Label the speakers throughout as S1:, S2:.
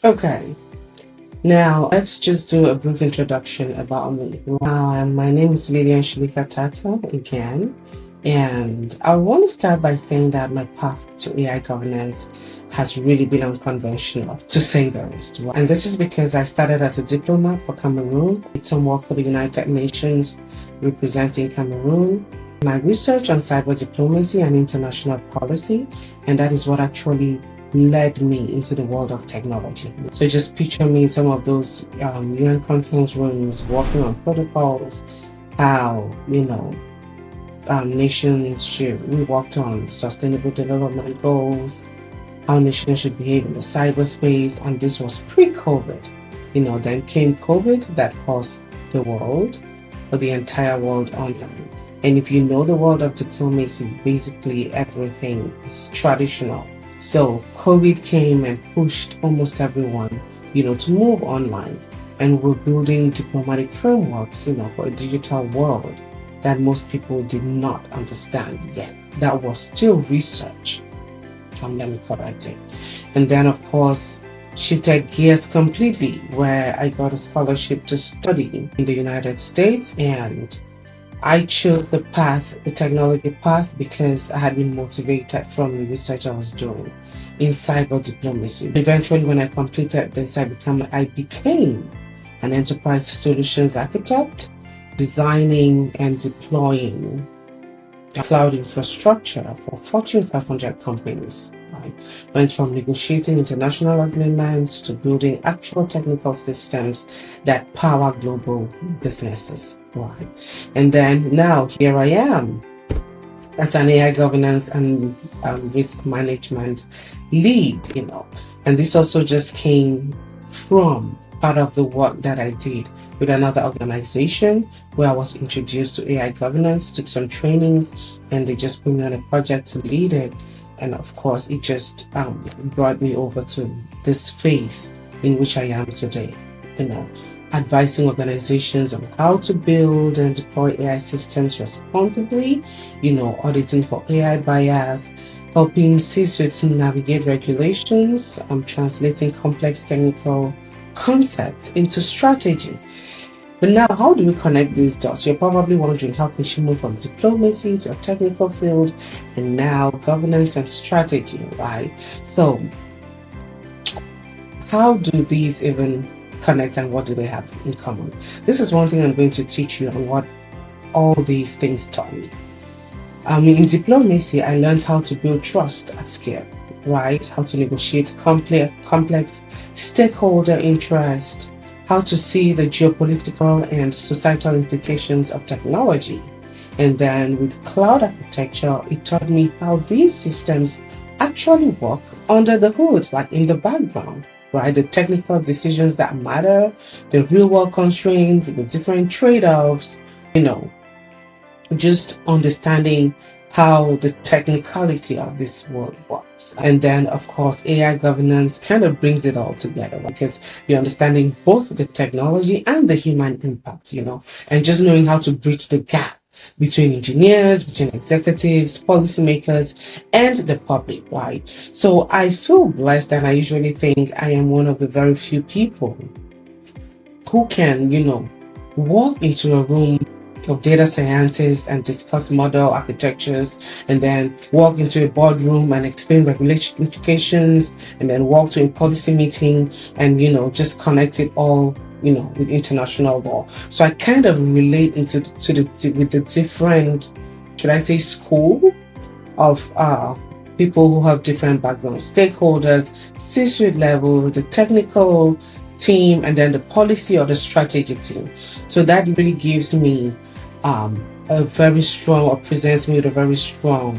S1: Okay, now let's just do a brief introduction about me. My name is Lilian Shilika Tata again, and I want to start by saying that my path to AI governance has really been unconventional, to say the least. And this is because I started as a diplomat for Cameroon, did some work for the United Nations representing Cameroon. My research on cyber diplomacy and international policy, and that is what actually led me into the world of technology. So just picture me in some of those UN conference rooms working on protocols, how, nations should, we worked on sustainable development goals, how nations should behave in the cyberspace, and this was pre-COVID. Then came COVID that forced the world, or the entire world online. And if you know the world of diplomacy, basically everything is traditional. So COVID came and pushed almost everyone, to move online. And we're building diplomatic frameworks, for a digital world that most people did not understand yet. That was still research. Let me correct it. And then, of course, shifted gears completely, where I got a scholarship to study in the United States, and I chose the technology path, because I had been motivated from the research I was doing in cyber diplomacy. Eventually, when I completed this, I became an enterprise solutions architect, designing and deploying cloud infrastructure for Fortune 500 companies. Went from negotiating international agreements to building actual technical systems that power global businesses. Right. And then now here I am as an AI governance and risk management lead, and this also just came from part of the work that I did with another organization where I was introduced to AI governance, took some trainings, and they just put me on a project to lead it. And of course, it just brought me over to this phase in which I am today, advising organizations on how to build and deploy AI systems responsibly, auditing for AI bias, helping C-suites navigate regulations, translating complex technical concepts into strategy. But now, how do we connect these dots? You're probably wondering, how can she move from diplomacy to a technical field and now governance and strategy, right? So how do these even connect, and what do they have in common? This is one thing I'm going to teach you on what all these things taught me. In diplomacy, I learned how to build trust at scale, right? How to negotiate complex stakeholder interest, how to see the geopolitical and societal implications of technology. And then with cloud architecture, it taught me how these systems actually work under the hood, like in the background, right? The technical decisions that matter, the real world constraints, the different trade-offs, just understanding how the technicality of this world works. And then, of course, AI governance kind of brings it all together, because you're understanding both the technology and the human impact, and just knowing how to bridge the gap between engineers, between executives, policymakers, and the public, right? So I feel blessed, and I usually think I am one of the very few people who can, walk into a room of data scientists and discuss model architectures, and then walk into a boardroom and explain regulation implications, and then walk to a policy meeting and just connect it all with international law. So I kind of relate with the different, should I say, school of people who have different backgrounds, stakeholders, C-suite level, the technical team, and then the policy or the strategy team. So that really gives me presents me with a very strong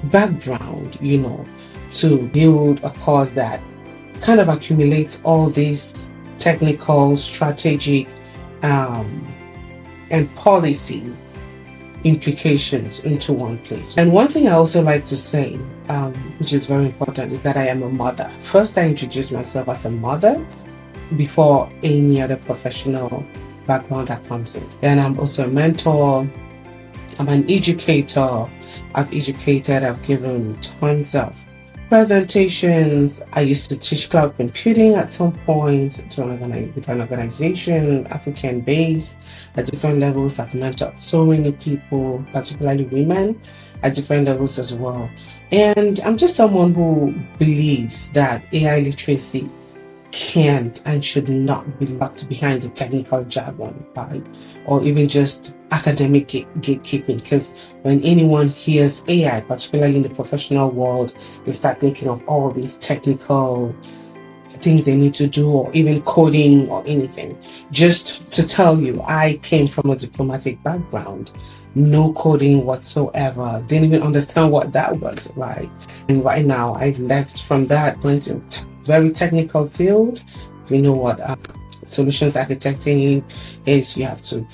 S1: background, to build a cause that kind of accumulates all these technical, strategic, and policy implications into one place. And one thing I also like to say, which is very important, is that I am a mother. First, I introduce myself as a mother before any other professional background that comes in. And I'm also a mentor. I'm an educator. I've educated, I've given tons of presentations. I used to teach cloud computing at some point with an organization, African based, at different levels. I've mentored so many people, particularly women, at different levels as well. And I'm just someone who believes that AI literacy can't and should not be locked behind the technical jargon, right? Or even just academic gatekeeping. Because when anyone hears AI, particularly in the professional world, they start thinking of all these technical things they need to do, or even coding or anything. Just to tell you, I came from a diplomatic background, no coding whatsoever, didn't even understand what that was, right? And right now, I left from that, went to very technical field. You know what solutions architecting is. You have to,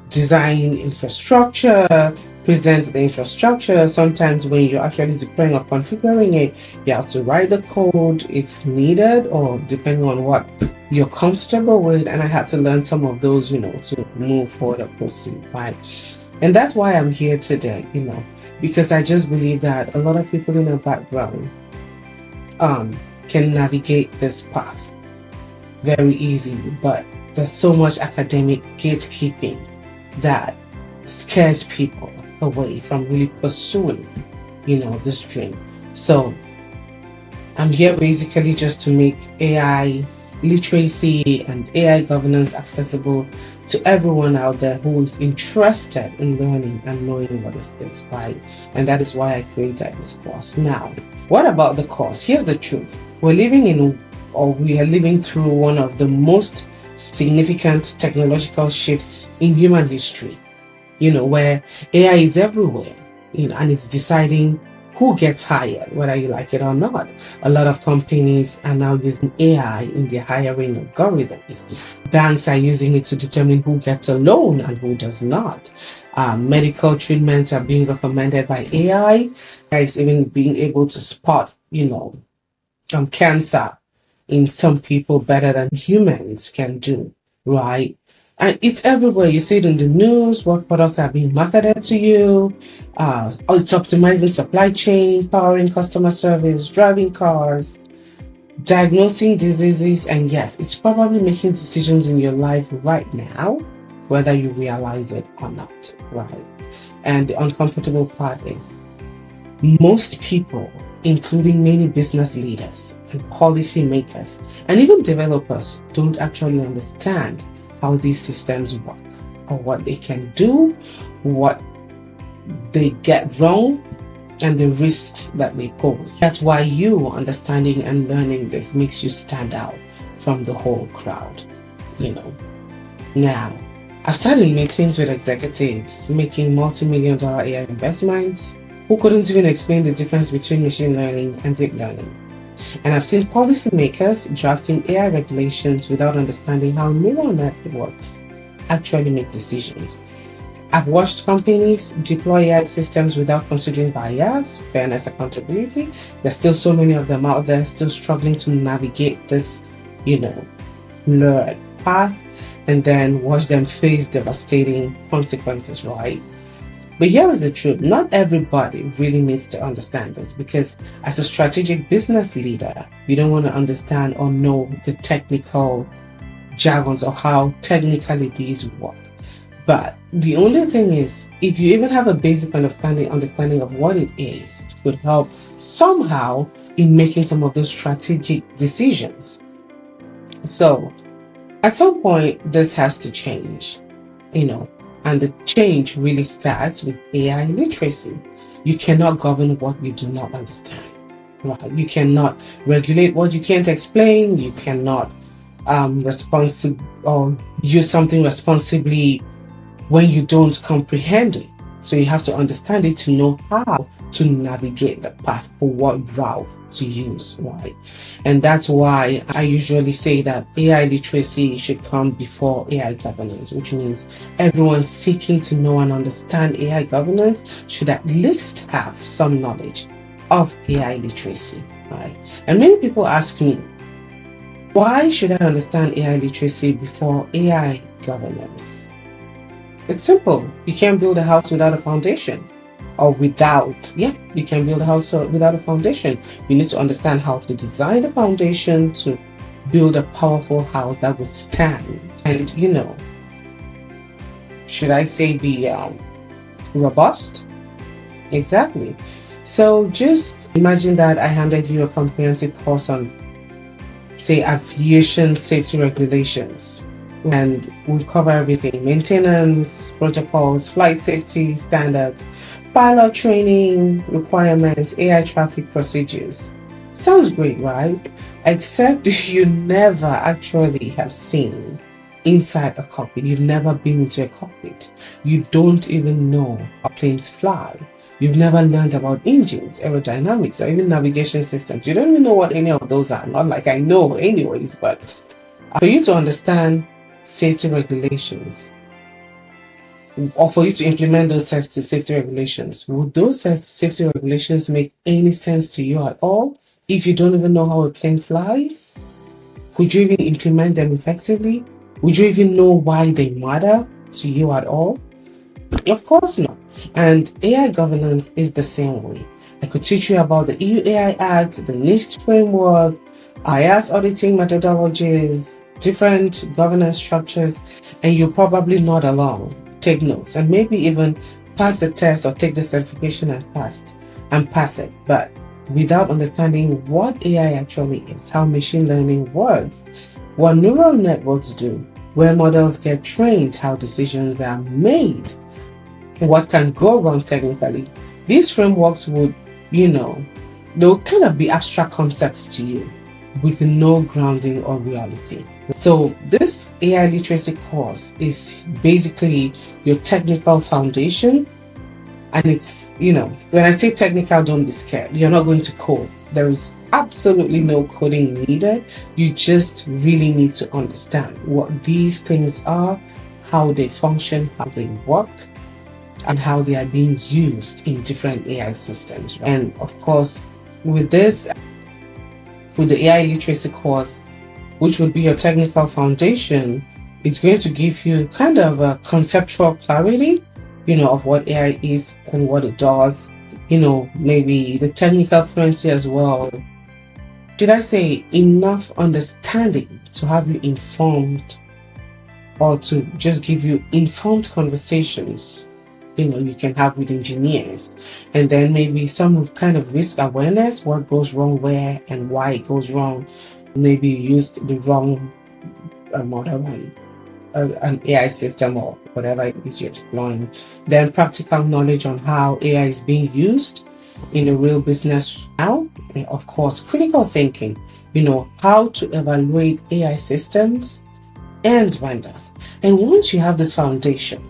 S1: design infrastructure, present the infrastructure. Sometimes when you're actually deploying or configuring it, you have to write the code if needed, or depending on what you're comfortable with. And I had to learn some of those, to move forward or proceed, right? And that's why I'm here today, because I just believe that a lot of people in our background can navigate this path very easily, but there's so much academic gatekeeping that scares people away from really pursuing, this dream. So I'm here basically just to make AI literacy and AI governance accessible to everyone out there who is interested in learning and knowing what is this, right? And that is why I created this course. Now, what about the course? Here's the truth. We are living through one of the most significant technological shifts in human history, where AI is everywhere, and it's deciding who gets hired, whether you like it or not. A lot of companies are now using AI in their hiring algorithms. Banks are using it to determine who gets a loan and who does not. Medical treatments are being recommended by AI. AI is even being able to spot, cancer in some people better than humans can do, right? And it's everywhere. You see it in the news, what products are being marketed to you. It's optimizing supply chain, powering customer service, driving cars, diagnosing diseases. And yes, it's probably making decisions in your life right now, whether you realize it or not, right? And the uncomfortable part is most people, including many business leaders and policymakers and even developers, don't actually understand how these systems work, or what they can do, what they get wrong, and the risks that they pose. That's why you understanding and learning this makes you stand out from the whole crowd, Now, I've started meetings with executives making multi-million-dollar AI investments who couldn't even explain the difference between machine learning and deep learning. And I've seen policymakers drafting AI regulations without understanding how neural networks actually make decisions. I've watched companies deploy AI systems without considering bias, fairness, accountability. There's still so many of them out there still struggling to navigate this, blurred path, and then watch them face devastating consequences, right? But here is the truth. Not everybody really needs to understand this, because as a strategic business leader, you don't want to understand or know the technical jargons or how technically these work. But the only thing is, if you even have a basic understanding of what it is, it could help somehow in making some of those strategic decisions. So at some point, this has to change, and the change really starts with AI literacy. You cannot govern what you do not understand, right? You cannot regulate what you can't explain. You cannot or use something responsibly when you don't comprehend it. So you have to understand it to know how to navigate the path, or what route to use, right? And that's why I usually say that AI literacy should come before AI governance, which means everyone seeking to know and understand AI governance should at least have some knowledge of AI literacy, right? And many people ask me, why should I understand AI literacy before AI governance? It's simple. You can't build a house without a foundation. or without, yeah, you can build a house without a foundation. You need to understand how to design the foundation to build a powerful house that would stand and, should I say, be robust? Exactly. So just imagine that I handed you a comprehensive course on, say, aviation safety regulations. And we cover everything: maintenance, protocols, flight safety standards, pilot training requirements, AI traffic procedures. Sounds great, right? Except you never actually have seen inside a cockpit. You've never been into a cockpit. You don't even know how planes fly. You've never learned about engines, aerodynamics, or even navigation systems. You don't even know what any of those are. Not like I know anyways, but for you to understand safety regulations, or for you to implement those safety regulations, would those safety regulations make any sense to you at all if you don't even know how a plane flies? Could you even implement them effectively? Would you even know why they matter to you at all? Of course not. And AI governance is the same way. I could teach you about the EU AI Act, the NIST framework, IAS auditing methodologies, different governance structures, and you'll probably nod along, take notes, and maybe even pass the test or take the certification and pass it. But without understanding what AI actually is, how machine learning works, what neural networks do, where models get trained, how decisions are made, what can go wrong technically, these frameworks would, they'll kind of be abstract concepts to you with no grounding or reality. So this AI literacy course is basically your technical foundation. And it's, when I say technical, don't be scared. You're not going to code. There is absolutely no coding needed. You just really need to understand what these things are, how they function, how they work, and how they are being used in different AI systems. And of course, with the AI literacy course, which would be your technical foundation, it's going to give you kind of a conceptual clarity, of what AI is and what it does, maybe the technical fluency as well. Should I say enough understanding to have you informed, or to just give you informed conversations you can have with engineers, and then maybe some kind of risk awareness, what goes wrong where and why it goes wrong. Maybe you used the wrong model and an AI system or whatever it is you're deploying. Then practical knowledge on how AI is being used in a real business now. And of course, critical thinking, how to evaluate AI systems and vendors. And once you have this foundation,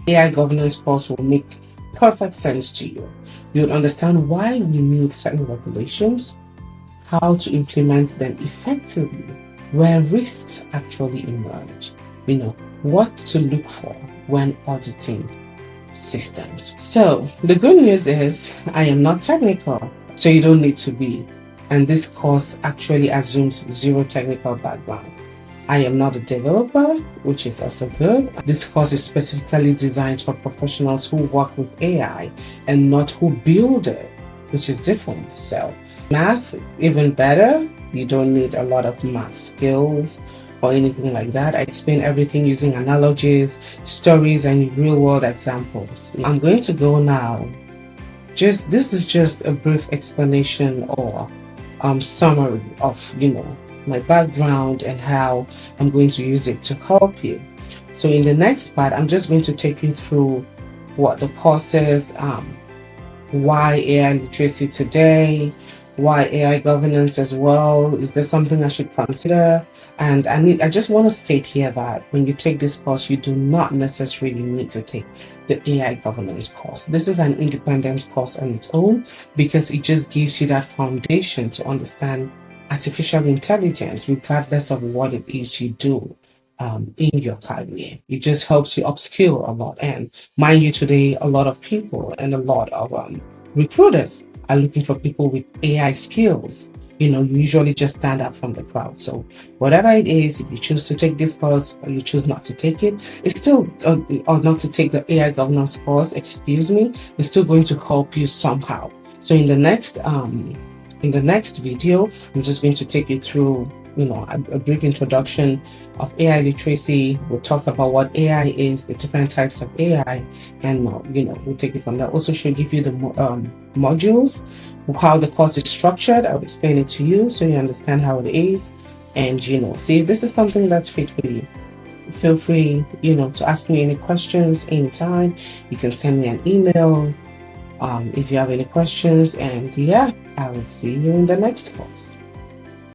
S1: AI governance course will make perfect sense to you. You'll understand why we need certain regulations, how to implement them effectively, where risks actually emerge, what to look for when auditing systems. So the good news is I am not technical, so you don't need to be. And this course actually assumes zero technical background. I am not a developer, which is also good. This course is specifically designed for professionals who work with AI and not who build it, which is different. So math, even better. You don't need a lot of math skills or anything like that. I explain everything using analogies, stories, and real-world examples. I'm going to go now. This is just a brief explanation or summary of, my background and how I'm going to use it to help you. So in the next part, I'm just going to take you through what the course is, why AI literacy today, why AI governance as well. Is there something I should consider? And I just want to state here that when you take this course, you do not necessarily need to take the AI governance course. This is an independent course on its own because it just gives you that foundation to understand artificial intelligence, regardless of what it is you do in your career. It just helps you upskill a lot. And mind you, today, a lot of people and a lot of recruiters are looking for people with AI skills, you usually just stand out from the crowd. So whatever it is, if you choose to take this course or you choose not to take it, it's still or not to take the AI governance course, excuse me, it's still going to help you somehow. So in the next video, I'm just going to take you through a brief introduction of AI literacy. We'll talk about what AI is, the different types of AI, and we'll take it from there. Also, should give you the modules, how the course is structured. I'll explain it to you so you understand how it is, and see if this is something that's fit for you. Feel free, to ask me any questions anytime. You can send me an email if you have any questions, and yeah, I will see you in the next course.